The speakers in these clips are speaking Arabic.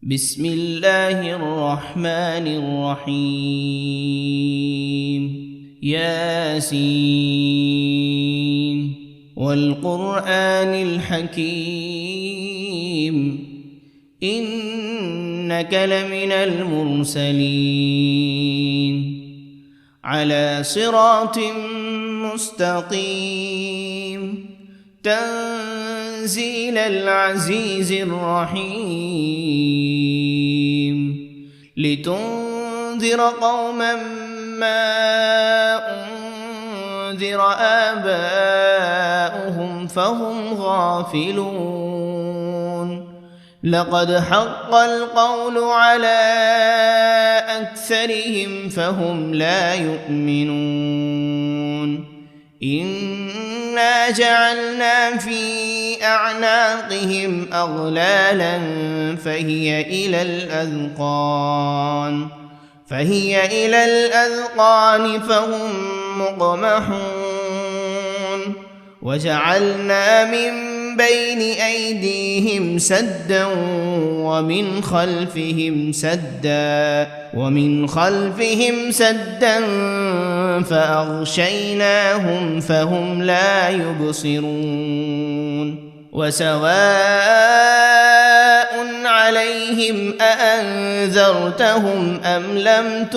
بسم الله الرحمن الرحيم ياسين والقرآن الحكيم إنك لمن المرسلين على صراط مستقيم تنزيل العزيز الرحيم لتنذر قوما ما أنذر آباؤهم فهم غافلون لقد حق القول على أكثرهم فهم لا يؤمنون إنا جعلنا في أعناقهم أغلالا فهي إلى الأذقان فهم مقمحون وجعلنا من بين أيديهم سدا ومن خلفهم سدا فأغشيناهم فهم لا يبصرون وسواء عليهم أأنذرتهم أم لم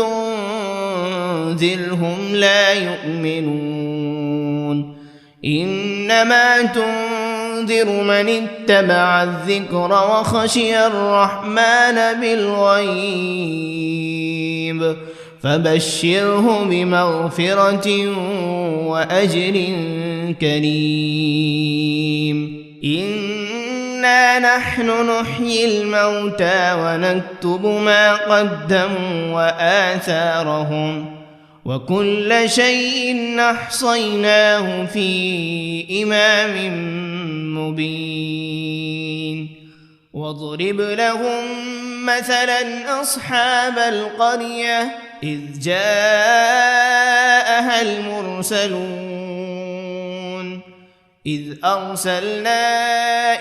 تنذرهم لا يؤمنون إنما تنذر من اتبع الذكر وخشي الرحمن بالغيب فبشره بمغفرة وأجر كريم إنا نحن نحيي الموتى ونكتب ما قدموا وآثارهم وكل شيء أحصيناه في إمام مبين واضرب لهم مثلا أصحاب القرية إذ جاءها المرسلون إذ أرسلنا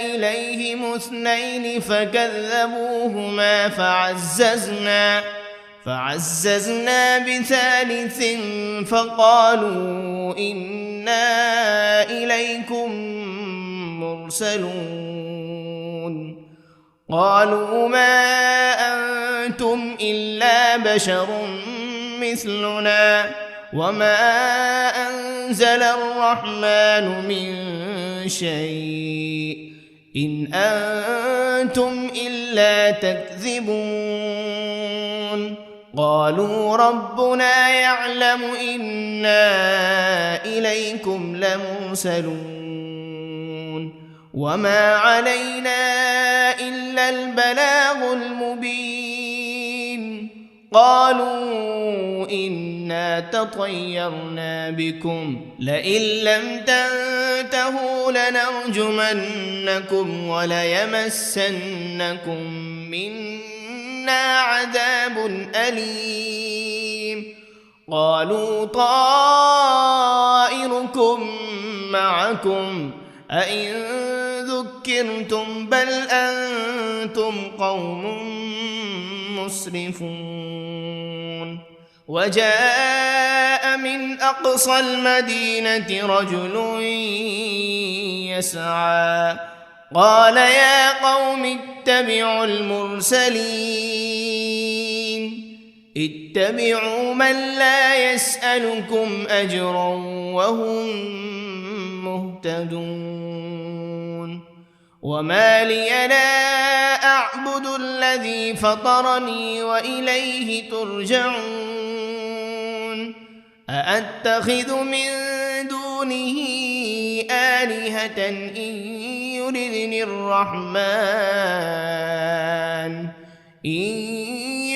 إليهم 2 فكذبوهما فعززنا بثالث فقالوا إنا إليكم مرسلون قالوا ما أنتم إلا بشر مثلنا وما أنزل الرحمن من شيء إن أنتم إلا تكذبون قالوا ربنا يعلم إنا إليكم لمرسلون وما علينا إلا البلاغ المبين قالوا إنا تطيرنا بكم لئن لم تنتهوا لنرجمنكم وليمسنكم منا عذاب أليم قالوا طائركم معكم أئن ذكرتم بل أنتم قوم مسرفون وجاء من أقصى المدينة رجل يسعى قال يا قوم اتبعوا المرسلين اتبعوا من لا يسألكم أجرا وهم مهتدون وما لي لا أعبد الذي فطرني وإليه ترجعون أأتخذ من دونه آلهة إن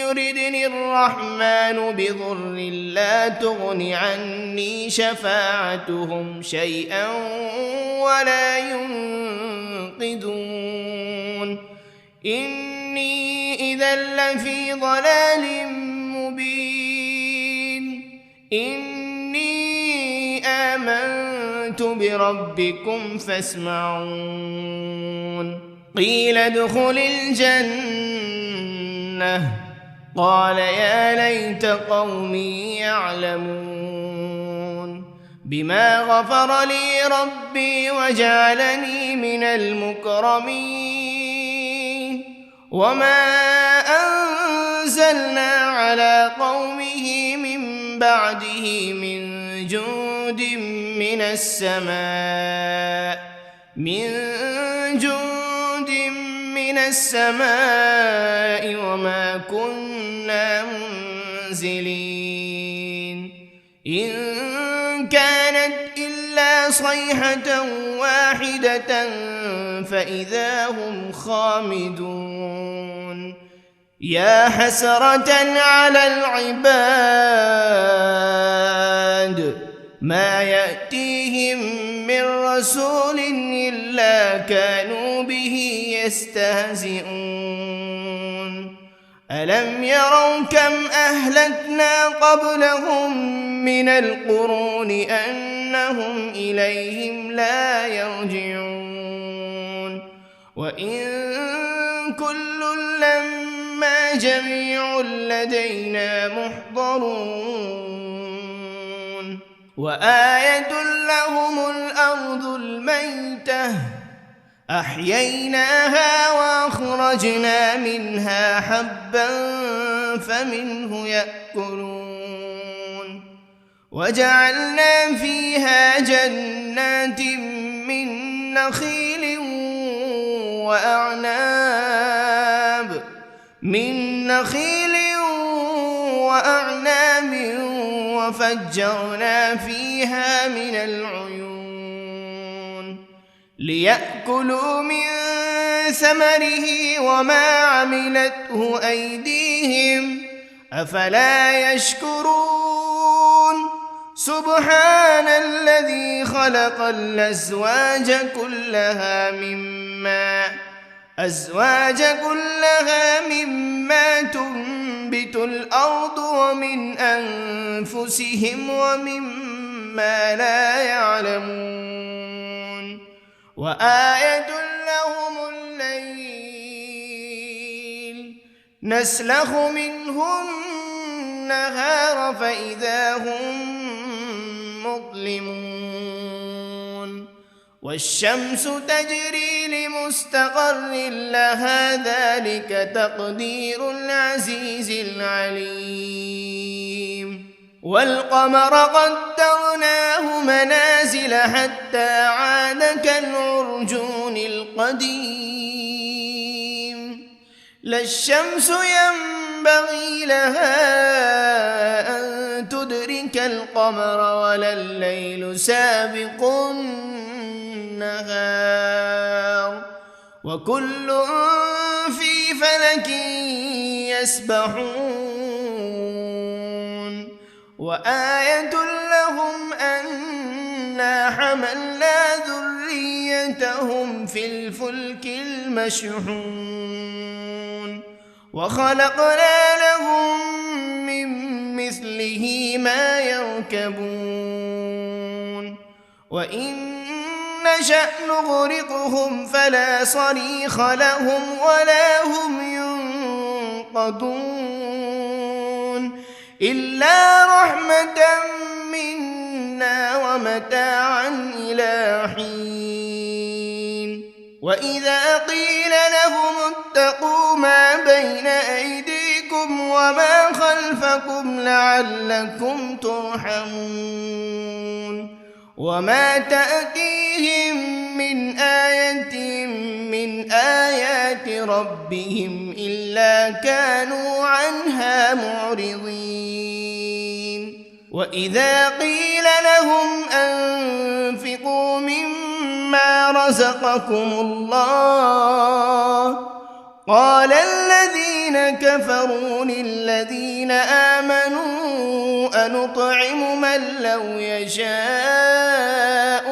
يردني الرحمن بضر لا تغن عني شفاعتهم شيئا ولا ينقذون إني إذا لفي ضلال مبين إني آمنت بربكم فاسمعون قيل ادخل الجنة لأغوينه قال يا ليت قومي يعلمون بما غفر لي ربي وجعلني من المكرمين وما أنزلنا على قومه من بعده من جند من السماء وما كنا منزلين إن كانت إلا صيحة واحدة فإذا هم خامدون يا حسرة على العباد ما يأتيهم من رسول إلا كانوا به يستهزئون ألم يروا كم أهلكنا قبلهم من القرون أنهم إليهم لا يرجعون وإن كل لما جميع لدينا محضرون وآية لهم الأرض الميتة أحييناها وأخرجنا منها حبا فمنه يأكلون وجعلنا فيها جنات من نخيل وأعناب وفجرنا فيها من العيون ليأكلوا من ثمره وما عملته أيديهم أفلا يشكرون سبحان الذي خلق الأزواج كلها مما تنبت الأرض ومن أنفسهم ومما لا يعلمون وآية لهم الليل نسلخ منه النهار فإذا هم مظلمون والشمس تجري لمستقر لها ذلك تقدير العزيز العليم والقمر قدرناه منازل حتى عاد كالعرجون القديم لا الشمس ينبغي لها أن تدرك القمر ولا الليل سابق النهار وكل في فلك يسبحون وآية لهم أنا حملنا ذريتهم في الفلك المشحون وخلقنا لهم من مثله ما يركبون وإن نشأ نغرقهم فلا صريخ لهم ولا هم ينقذون إلا رحمة منا ومتاعا إلى حين وإذا قيل لهم اتقوا ما بين أيديكم وما خلفكم لعلكم ترحمون وما تأتيهم من آية من آيات ربهم إلا كانوا عنها معرضين وإذا قيل لهم أنفقوا مما رزقكم الله قال الذين كفروا للذين آمنوا أنطعم من لو يشاء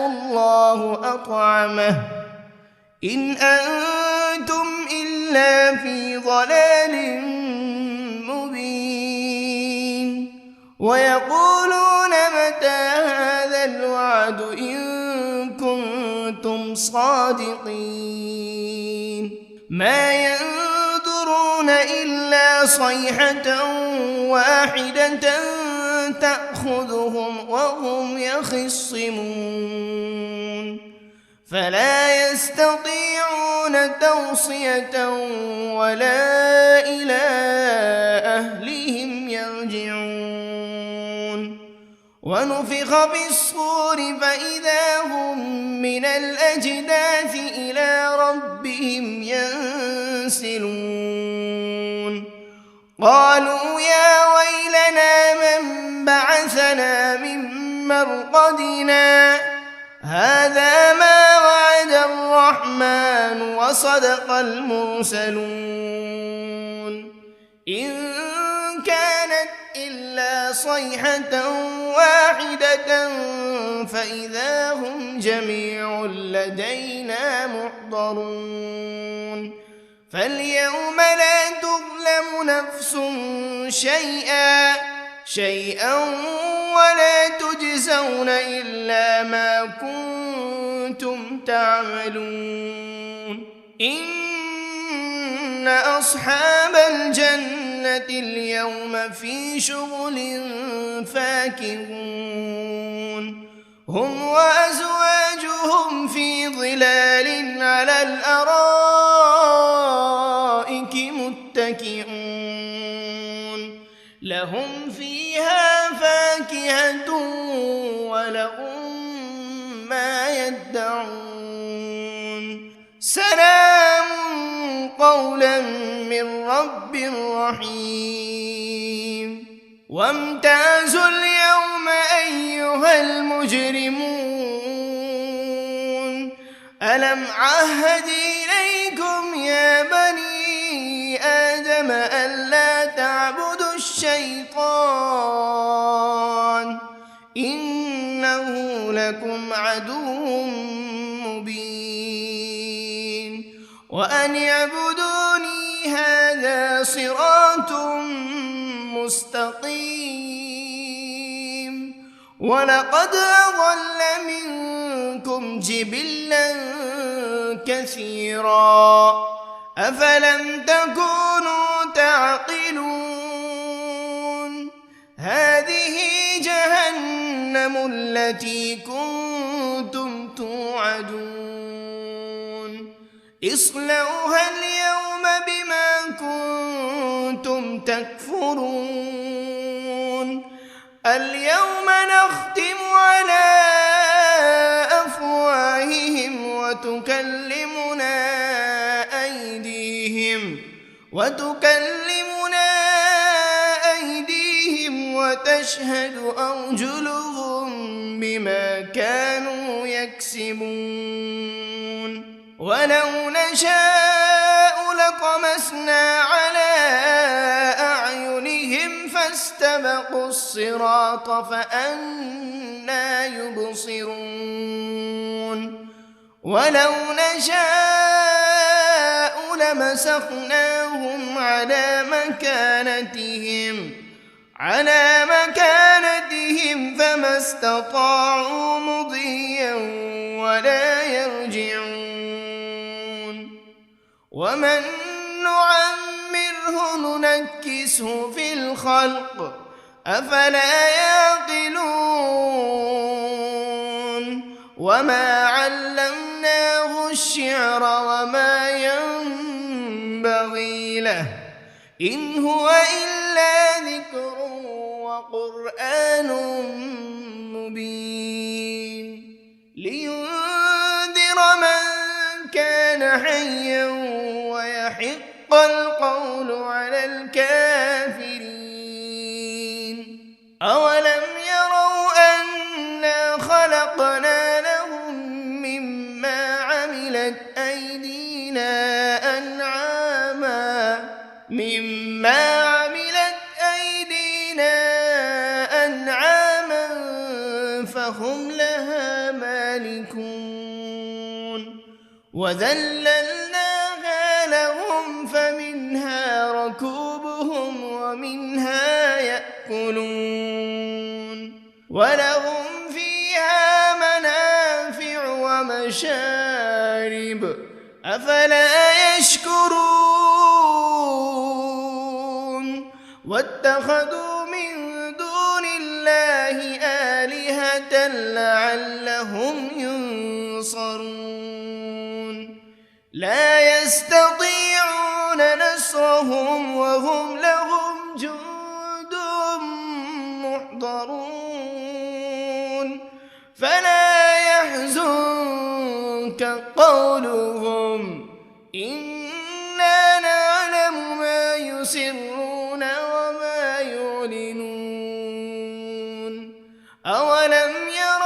الله أطعمه إن أنتم إلا في ضلال مبين ويقولون متى هذا الوعد إن كنتم صادقين ما ينظرون إلا صيحة واحدة تأخذهم وهم يخصمون فلا يستطيعون توصية ولا إلى أهلهم يرجعون ونفخ في الصور فإذا هم من الأجداث إلى ربهم ينسلون قالوا يا ويلنا من بعثنا من مرقدنا هذا ما وعد الرحمن وصدق المرسلون إن كانت إلا صيحة واحدة فإذا هم جميع لدينا محضرون فاليوم لا تظلم نفس شيئا ولا تجزون إلا ما كنتم تعملون إن أصحاب الجنة اليوم في شغل فاكهون هم وأزواجهم في ظلال على الأرائك متكئون لهم فيها فاكهة ولهم ما يدعون سلام قولا من رب رحيم وامتازوا اليوم أيها المجرمون ألم عهد إليكم يا بني آدم ألا تعبدوا الشيطان إنه لكم عدو مبين وأن اعبدوني هذا صراط مستقيم ولقد أضل منكم جبلا كثيرا أفلم تكونوا تعقلون هذه جهنم التي كنتم توعدون اصلوها اليوم بما كنتم تكفرون اليوم نختم على أفواههم وتكلمنا أيديهم وتشهد أرجلهم بما كانوا يكسبون ولو نشاء لطمسنا على أعينهم فاستبقوا الصراط فأنى يبصرون ولو نشاء لمسخناهم على مكانتهم فما استطاعوا مضيا ولا يرجعون ومن نعمره ننكسه في الخلق أفلا يعقلون وما علمناه الشعر وما ينبغي له إن هو إلا ذكر وقرآن مبين لينذر من كان حيا ويحق القول على الكافرين أولم يروا أنا خلقنا لهم مما عملت أيدينا أنعاما فهم لها مالكون وذللناها لهم فمنها ركوبهم ومنها يأكلون ولهم فيها منافع ومشارب أفلا يشكرون واتخذوا من دون الله آلهة لعلهم ينصرون لا يستطيعون نصرهم وهم لهم جند محضرون فلا يحزنك قولهم إنا نعلم ما يسرون وما يعلنون أولم ير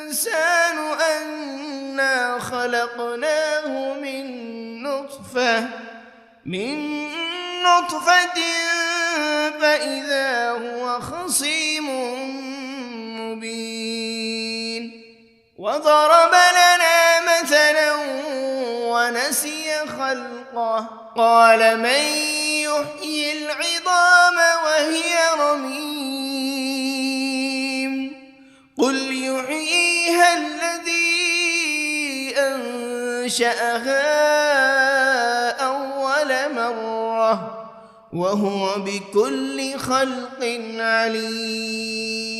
الإنسان أنا خلقناه من نطفة فإذا هو خصيم مبين وضرب لنا مثلا ونسي خلقه قال من يحيي العظام وهي رميم قل يحييها الذي أنشأها أول مرة وهو بكل خلق عليم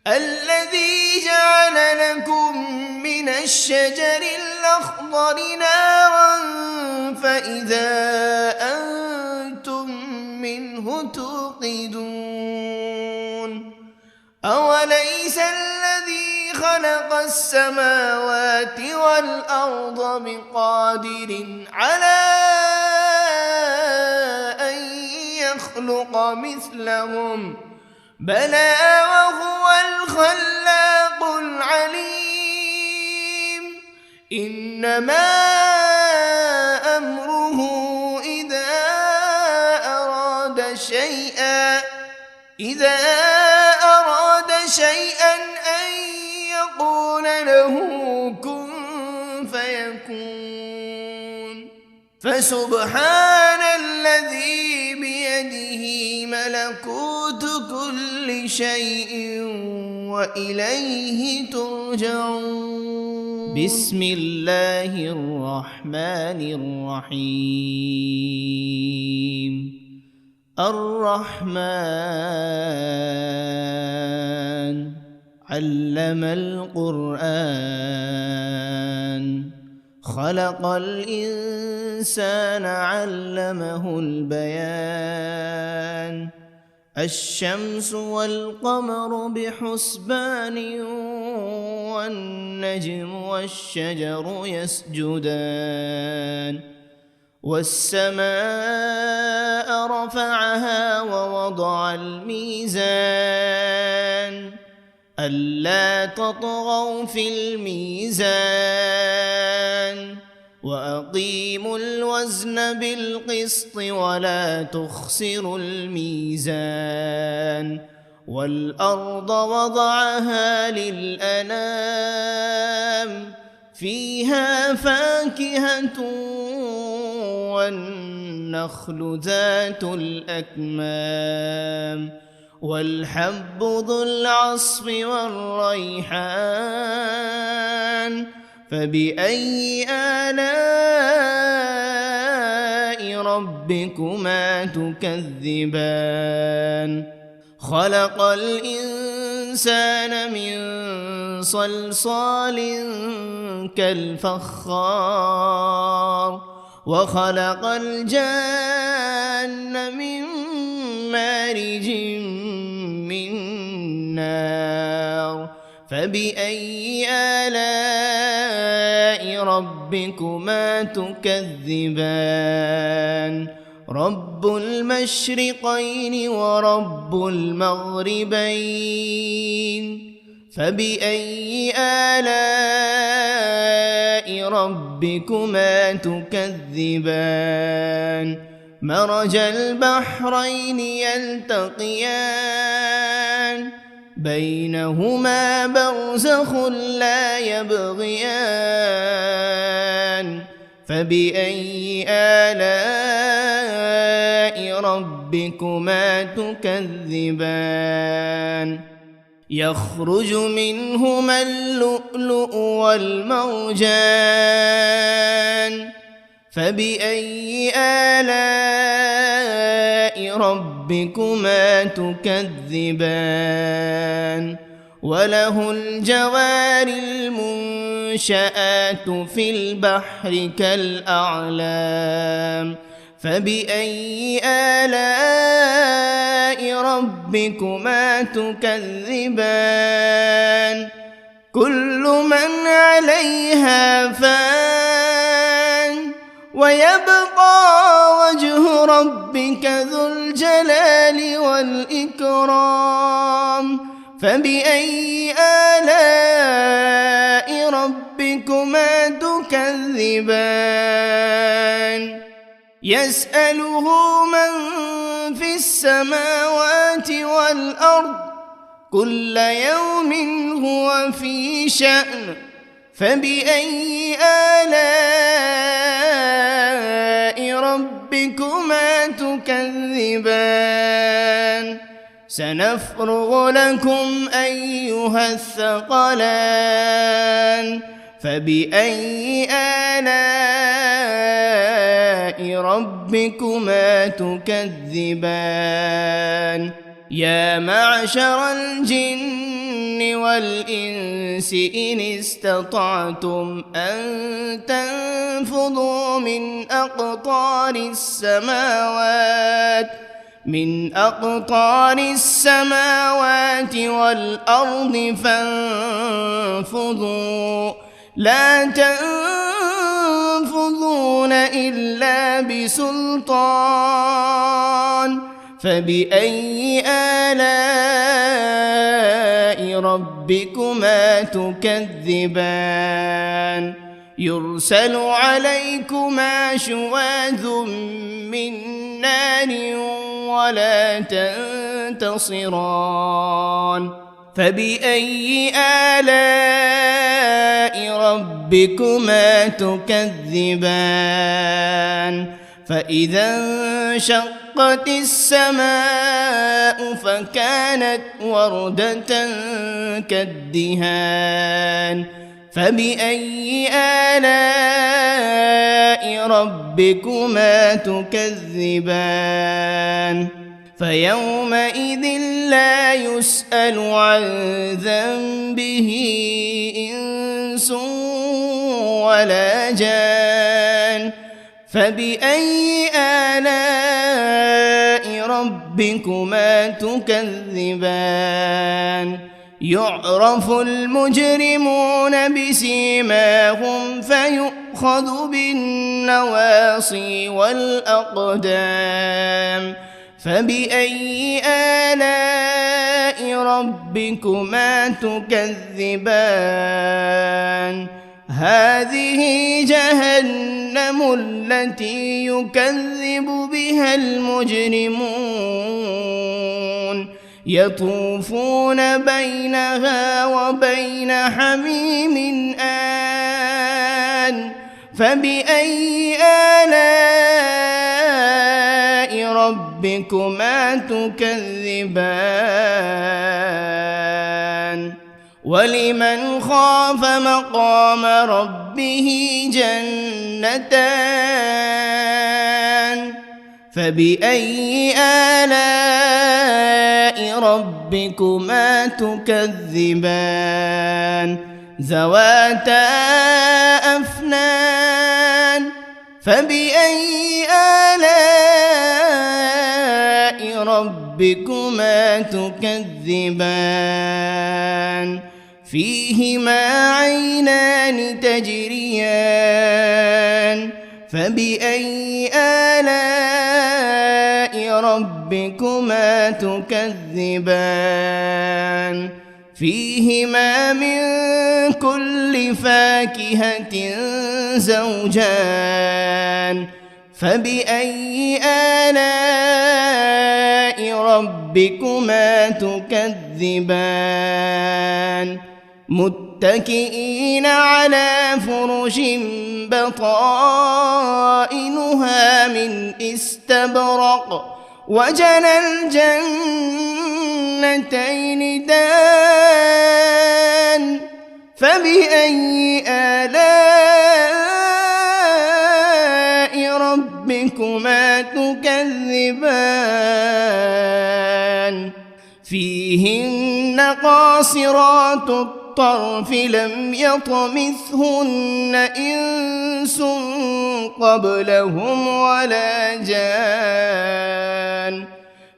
الذي جعل لكم من الشجر الأخضر نارا فإذا أنتم منه توقدون أوليس الذي خلق السماوات والأرض بقادر على أن يخلق مثلهم بلى وهو الخلاق العليم إنما أمره إذا أراد شيئا أن يقول له كن فيكون فسبحان الذي بيده ملكوت كل شيء وإليه ترجعون بسم الله الرحمن الرحيم الرحمن علم القرآن خلق الإنسان علمه البيان الشمس والقمر بحسبان والنجم والشجر يسجدان والسماء رفعها ووضع الميزان ألا تطغوا في الميزان وأقيموا الوزن بالقسط ولا تخسروا الميزان والأرض وضعها للأنام فيها فاكهة والنخل ذات الأكمام والحب ذو العصف والريحان فبأي آلاء ربكما تكذبان خلق الإنسان من صلصال كالفخار وخلق الجان من مارج من نار فبأي آلاء ربكما تكذبان رب المشرقين ورب المغربين فبأي آلاء ربكما تكذبان مرج البحرين يلتقيان بينهما برزخ لا يبغيان فبأي آلاء ربكما تكذبان يخرج منهما اللؤلؤ والمرجان فبأي آلاء ربكما تكذبان وله الجوار المنشآت في البحر كالأعلام فبأي آلاء ربكما تكذبان كل من عليها فان ويبقى وجه ربك ذو الجلال والإكرام فبأي آلاء ربكما تكذبان يسأله من في السماوات والأرض كل يوم هو في شأن فبأي آلاء ربكما تكذبان سنفرغ لكم أيها الثقلان فبأي آلاء ربكما تكذبان يا معشر الجن والإنس إن استطعتم أن تنفذوا من أقطار السماوات والأرض فانفذوا لا تنفذون إلا بسلطان فبأي آلاء ربكما تكذبان يرسل عليكما شواذ من نار ولا تنتصران فبأي آلاء ربكما تكذبان فإذا انشقت السماء فكانت وردة كالدهان فبأي آلاء ربكما تكذبان فيومئذ لا يسأل عن ذنبه إنس ولا جان فبأي آلاء ربكما تكذبان يعرف المجرمون بسيماهم فيؤخذ بالنواصي والأقدام فبأي آلاء ربكما تكذبان هذه جهنم التي يكذب بها المجرمون يطوفون بينها وبين حميم آن فبأي آلاء ربكما تكذبان ولمن خاف مقام ربه جنتان فبأي آلاء ربكما تكذبان ذواتا أفنان فبأي آلاء ربكما تكذبان فيهما عينان تجريان فبأي آلاء ربكما تكذبان فيهما من كل فاكهة زوجان فبأي آلاء ربكما تكذبان متكئين على فرش بطائنها من استبرق وجنى الجنتين دان فبأي آلاء ربكما ربكما تكذبان فيهن قاصرات الطرف لم يطمثهن إنس قبلهم ولا جان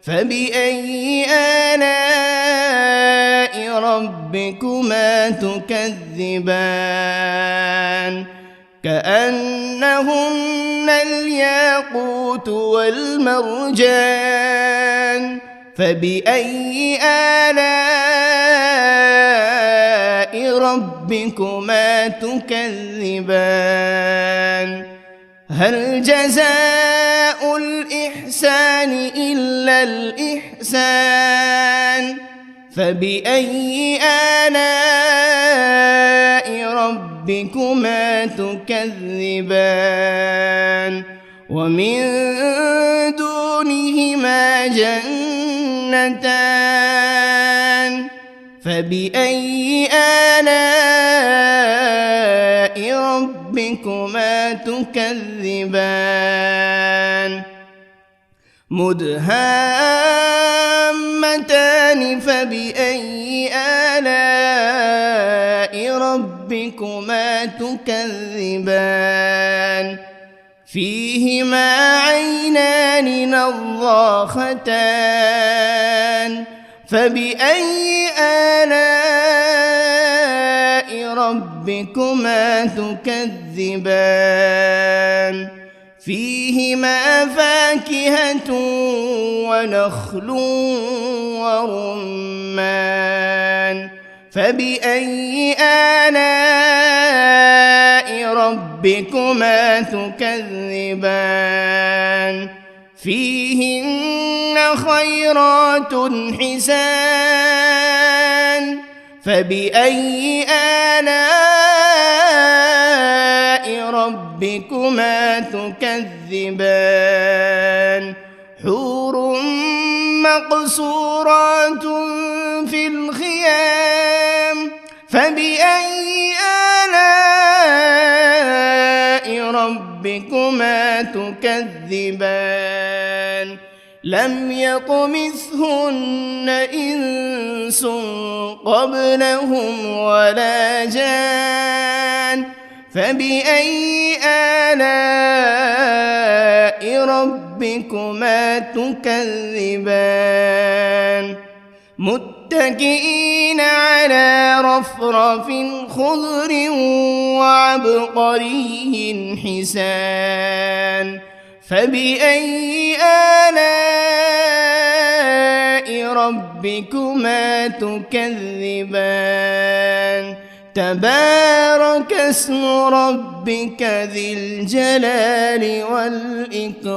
فبأي آلاء ربكما تكذبان كأنهن الياقوت والمرجان فبأي آلاء ربكما تكذبان هل جزاء الإحسان إلا الإحسان فبأي آلاء ربكما تكذبان ومن دونهما جنتان فبأي آلاء ربكما تكذبان مدهامتان فبأي آلاء ربكما تكذبان فيهما عينان نضاختان فبأي آلاء ربكما تكذبان فيهما فاكهة ونخل ورمان فبأي آلاء ربكما تكذبان فيهن خيرات حسان فبأي آلاء ربكما تكذبان حور مقصورات في الخيام فبأي آلاء ربكما تكذبان لم يطمثهن إنس قبلهم ولا جان فبأي آلاء ربكما تكذبان متكئين على رفرف خضر وعبقري حسان فبأي آلاء ربكما تكذبان تبارك اسم ربك ذي الجلال والإكرام